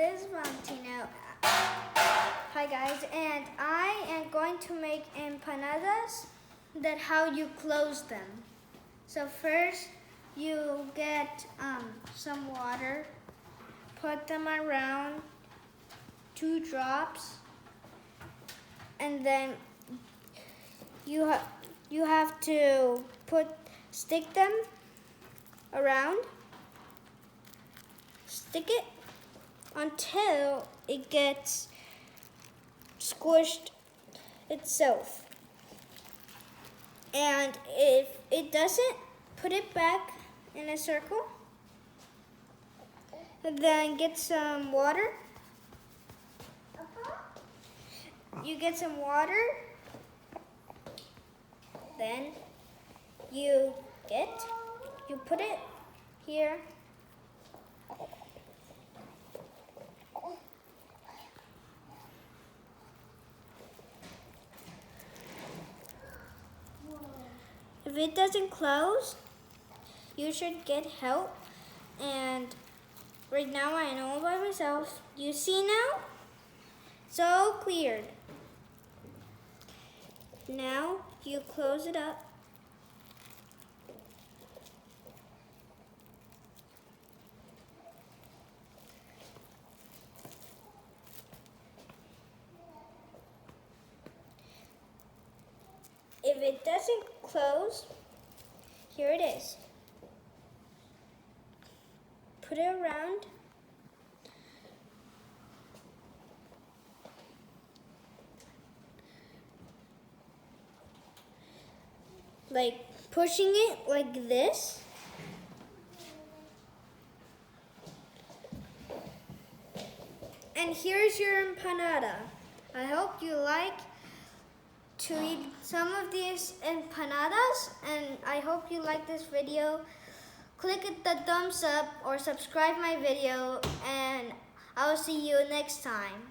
this is Valentino. Hi guys, and I am going to make empanadas. That how you close them. So first you get some water, put them around 2 drops, and then you have to stick them around. Stick it until it gets squished itself. And if it doesn't, put it back in a circle. And then get some water. You get some water. Then you put it here. If it doesn't close, you should get help. And right now I know by myself. You see now? So cleared. Now you close it up. If it doesn't close, here it is. Put it around. Like pushing it like this. And here's your empanada. I hope you like to eat some of these empanadas, and I hope you like this video. Click the thumbs up or subscribe my video, and I'll see you next time.